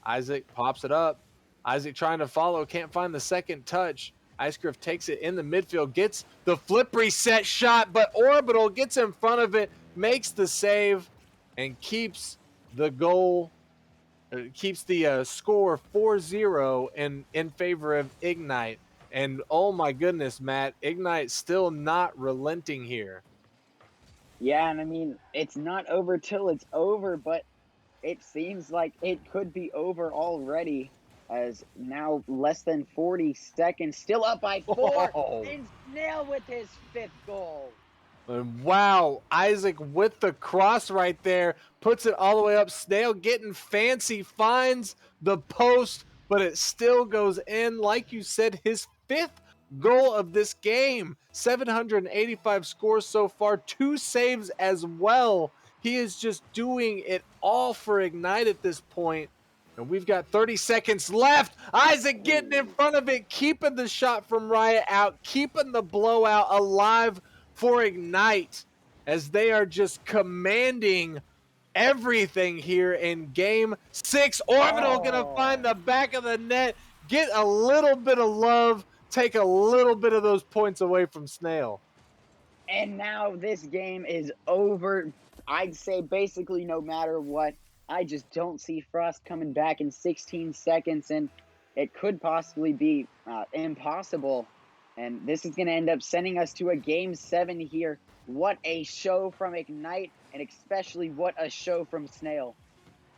Isaac pops it up. Isaac trying to follow, can't find the second touch. Ice Griff takes it in the midfield, gets the flip reset shot, but Orbital gets in front of it, makes the save, and keeps the goal, keeps the score 4-0 in favor of Ignite. And oh my goodness, Matt, Ignite still not relenting here. Yeah, and I mean, it's not over till it's over, but it seems like it could be over already, as now less than 40 seconds, still up by 4, Oh. and Snail with his 5th goal. And wow, Isaac with the cross right there, puts it all the way up. Snail getting fancy, finds the post, but it still goes in. Like you said, his 5th goal of this game. 785 scores so far, 2 saves as well. He is just doing it all for Ignite at this point. And we've got 30 seconds left. Isaac getting in Ooh. front of it, keeping the shot from Riot out, keeping the blowout alive for Ignite, as they are just commanding everything here in game 6. Orbital gonna find the back of the net, get a little bit of love, take a little bit of those points away from Snail. And now this game is over. I'd say basically no matter what. I just don't see Frost coming back in 16 seconds, and it could possibly be impossible. And this is going to end up sending us to a game 7 here. What a show from Ignite, and especially what a show from Snail.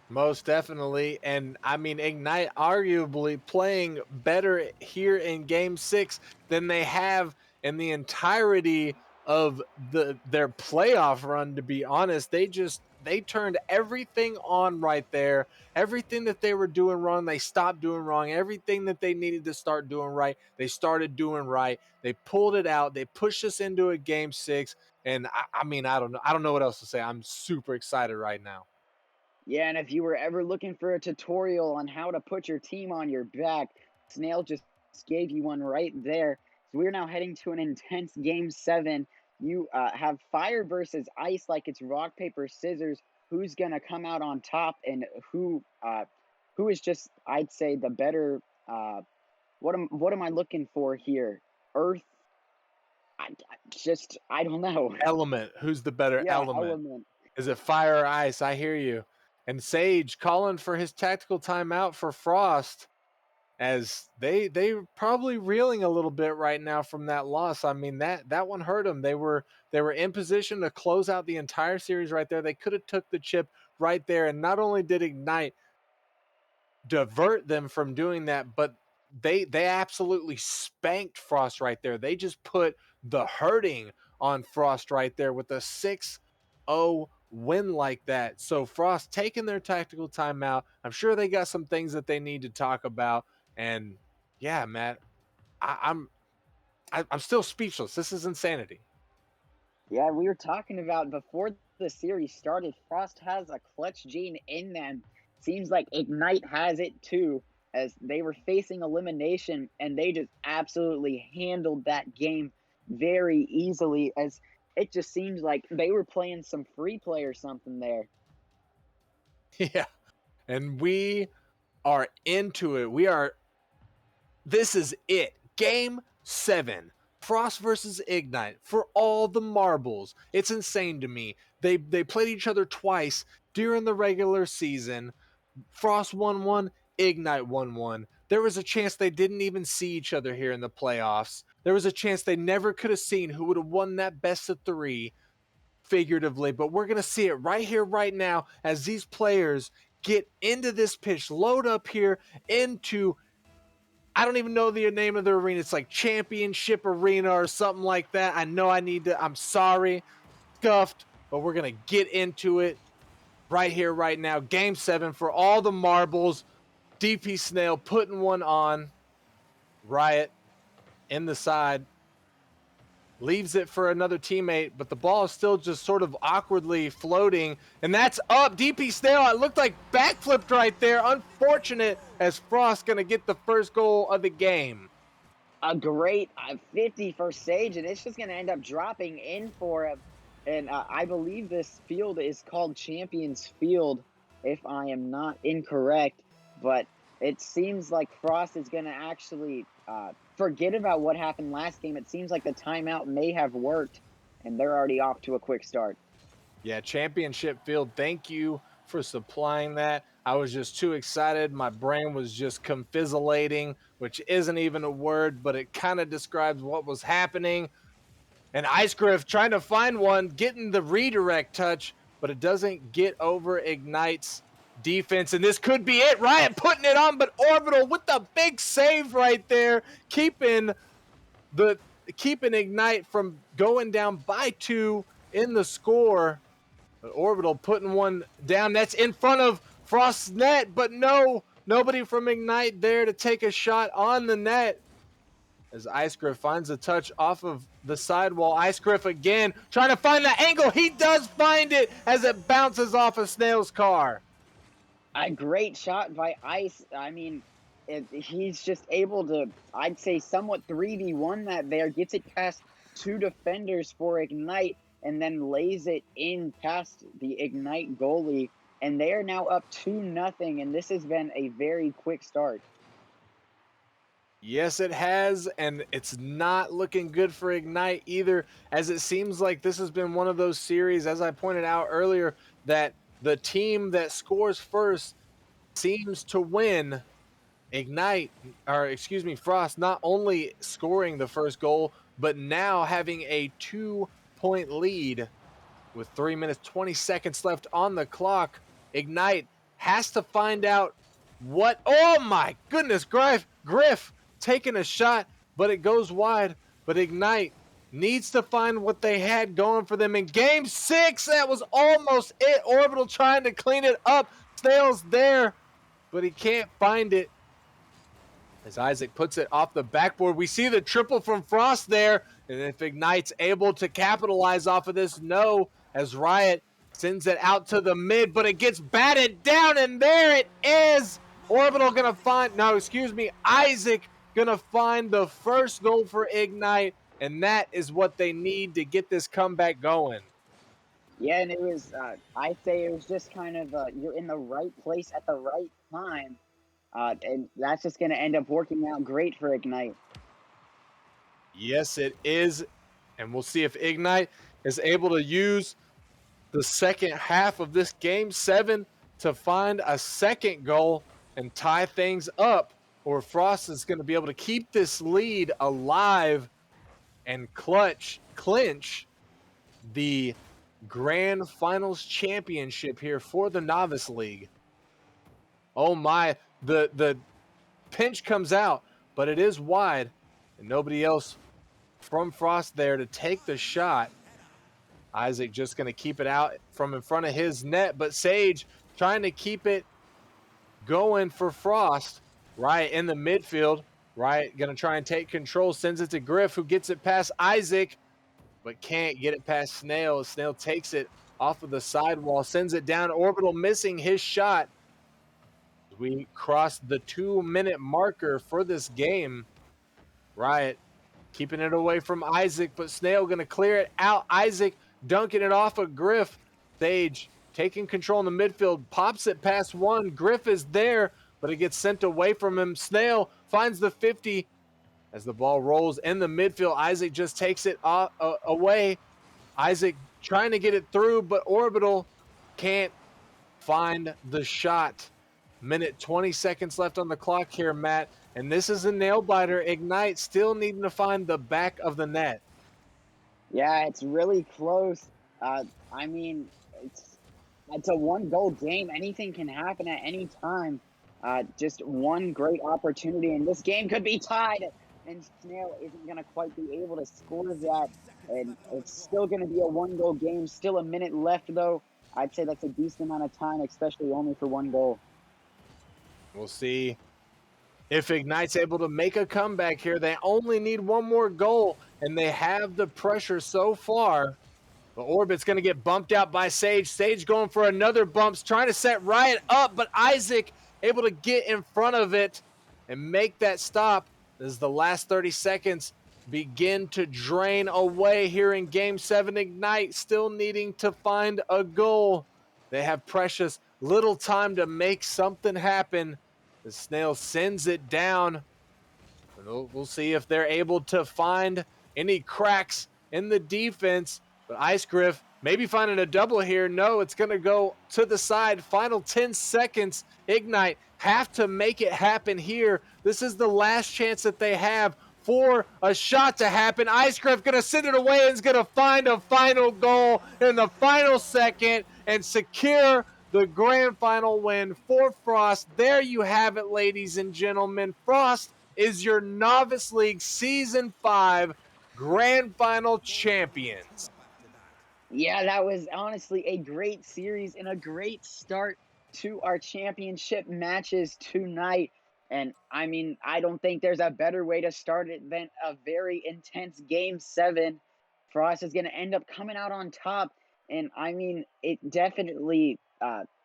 Most definitely. And I mean, Ignite arguably playing better here in game 6 than they have in the entirety of their playoff run, to be honest. They turned everything on right there. Everything that they were doing wrong, they stopped doing wrong. Everything that they needed to start doing right, they started doing right. They pulled it out. They pushed us into a game 6. And I mean, I don't know what else to say. I'm super excited right now. Yeah, and if you were ever looking for a tutorial on how to put your team on your back, Snail just gave you one right there. So we're now heading to an intense game 7. You have fire versus ice, like it's rock paper scissors. Who's gonna come out on top, and who is just, I'd say, the better? What am I looking for here? Earth. I don't know. Element. Who's the better Yeah, element? element. Is it fire or ice? I hear you. And Sage calling for his tactical timeout for Frost. as they're probably reeling a little bit right now from that loss. I mean, that one hurt them. They were in position to close out the entire series right there. They could have took the chip right there, and not only did Ignite divert them from doing that, but they absolutely spanked Frost right there. They just put the hurting on Frost right there with a 6-0 win like that. So Frost taking their tactical timeout. I'm sure they got some things that they need to talk about. And yeah, Matt, I'm still speechless. This is insanity. Yeah, we were talking about before the series started, Frost has a clutch gene in them. Seems like Ignite has it too, as they were facing elimination and they just absolutely handled that game very easily, as it just seems like they were playing some free play or something there. Yeah. And we are into it. This is it. Game 7. Frost versus Ignite for all the marbles. It's insane to me. They played each other twice during the regular season. Frost won one, Ignite won one. There was a chance they didn't even see each other here in the playoffs. There was a chance they never could have seen who would have won that best of 3 figuratively, but we're going to see it right here, right now, as these players get into this pitch, load up here into, I don't even know the name of the arena. It's like Championship Arena or something like that. I know I'm sorry, scuffed, but we're going to get into it right here, right now. Game 7 for all the marbles. DP Snail putting one on. Riot in the side. Leaves it for another teammate, but the ball is still just sort of awkwardly floating, and that's up. DP Snail, it looked like backflipped right there. Unfortunate, as Frost going to get the first goal of the game. A great 50 for Sage, and it's just going to end up dropping in for him. And I believe this field is called Champions Field, if I am not incorrect. But it seems like Frost is going to actually forget about what happened last game. It seems like the timeout may have worked, and they're already off to a quick start. Yeah, Championship Field, thank you for supplying that. I was just too excited. My brain was just confizzulating, which isn't even a word, but it kind of describes what was happening. And Ice Griff trying to find one, getting the redirect touch, but it doesn't get over Ignite's defense. And this could be it. Riot putting it on, but Orbital with the big save right there, keeping Ignite from going down by 2 in the score. But Orbital putting one down. That's in front of Frost's net, but nobody from Ignite there to take a shot on the net. As Ice Griff finds a touch off of the sidewall. Ice Griff again trying to find the angle. He does find it as it bounces off of Snail's car. A great shot by Ice. I mean, he's just able to, I'd say, somewhat 3v1 that there. Gets it past 2 defenders for Ignite, and then lays it in past the Ignite goalie. And they are now up 2-0, and this has been a very quick start. Yes, it has, and it's not looking good for Ignite either, as it seems like this has been one of those series, as I pointed out earlier, that the team that scores first seems to win. Frost not only scoring the first goal, but now having a 2-point lead with 3 minutes, 20 seconds left on the clock. Ignite has to find out oh my goodness, Griff taking a shot, but it goes wide. But Ignite needs to find what they had going for them in game 6. That was almost it. Orbital trying to clean it up. Snail's there, but he can't find it. As Isaac puts it off the backboard, we see the triple from Frost there. And if Ignite's able to capitalize off of this, no, as Riot sends it out to the mid, but it gets batted down, and there it is. Orbital gonna find, Isaac gonna find the first goal for Ignite, and that is what they need to get this comeback going. Yeah, and it was, I'd say it was just kind of, you're in the right place at the right time. And that's just going to end up working out great for Ignite. Yes, it is. And we'll see if Ignite is able to use the second half of this game 7 to find a second goal and tie things up. or Frost is going to be able to keep this lead alive and clinch the Grand Finals championship here for the Novice League. Oh my, the pinch comes out, but it is wide, and nobody else from Frost there to take the shot. Isaac just going to keep it out from in front of his net, but Sage trying to keep it going for Frost right in the midfield, right? Going to try and take control, sends it to Griff, who gets it past Isaac, but can't get it past Snail. Snail takes it off of the sidewall, sends it down. Orbital missing his shot. We crossed the 2-minute marker for this game. Riot keeping it away from Isaac, but Snail going to clear it out. Isaac dunking it off of Griff. Sage taking control in the midfield, pops it past one. Griff is there, but it gets sent away from him. Snail finds the 50 as the ball rolls in the midfield. Isaac just takes it away. Isaac trying to get it through, but Orbital can't find the shot. Minute 20 seconds left on the clock here, Matt. And this is a nail biter. Ignite still needing to find the back of the net. Yeah, it's really close. I mean, it's a one-goal game. Anything can happen at any time. Just one great opportunity, and this game could be tied. And Snail isn't going to quite be able to score that. And it's still going to be a one-goal game. Still a minute left, though. I'd say that's a decent amount of time, especially only for one goal. We'll see if Ignite's able to make a comeback here. They only need one more goal, and they have the pressure so far. But Orbit's going to get bumped out by Sage. Sage going for another bump, trying to set Riot up, but Isaac able to get in front of it and make that stop as the last 30 seconds begin to drain away here in Game 7. Ignite still needing to find a goal. They have precious little time to make something happen. The Snail sends it down. We'll see if they're able to find any cracks in the defense. But Ice Griff maybe finding a double here. No, it's going to go to the side. Final 10 seconds. Ignite have to make it happen here. This is the last chance that they have for a shot to happen. Ice Griff going to send it away and is going to find a final goal in the final second and secure the grand final win for Frost. There you have it, ladies and gentlemen. Frost is your Novice League Season 5 Grand Final champions. Yeah, that was honestly a great series and a great start to our championship matches tonight. And I mean, I don't think there's a better way to start it than a very intense Game 7. Frost is going to end up coming out on top. And I mean, it definitely,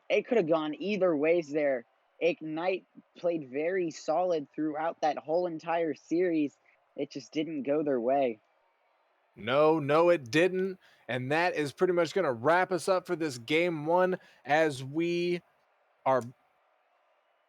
it could have gone either ways there. Ignite played very solid throughout that whole entire series. It just didn't go their way. No, it didn't. And that is pretty much going to wrap us up for this Game 1 as we are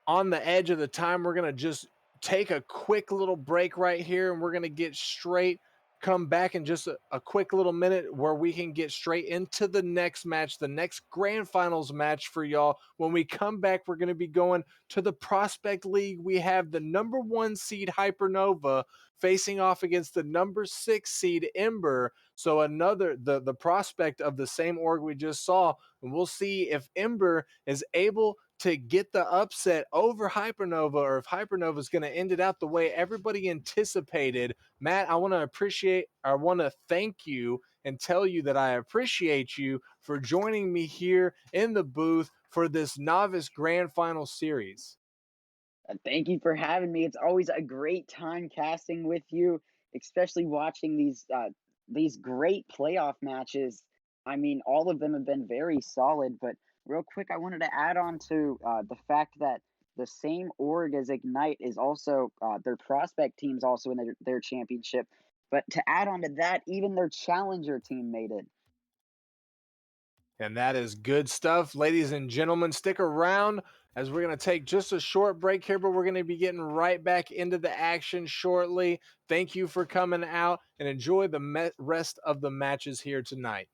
on the edge of the time. We're going to just take a quick little break right here, and we're going to come back in just a quick little minute where we can get straight into the next match, the next grand finals match for y'all. When we come back, we're going to be going to the Prospect League. We have the number 1 seed Hypernova facing off against the number 6 seed Ember. So the prospect of the same org we just saw, and we'll see if Ember is able to get the upset over Hypernova, or if Hypernova is going to end it out the way everybody anticipated. Matt, I want to thank you and tell you that I appreciate you for joining me here in the booth for this Novice Grand Final Series. Thank you for having me. It's always a great time casting with you, especially watching these great playoff matches. I mean, all of them have been very solid, but real quick, I wanted to add on to the fact that the same org as Ignite is also their prospect team's also in their championship. But to add on to that, even their challenger team made it. And that is good stuff. Ladies and gentlemen, stick around as we're going to take just a short break here, but we're going to be getting right back into the action shortly. Thank you for coming out and enjoy the rest of the matches here tonight.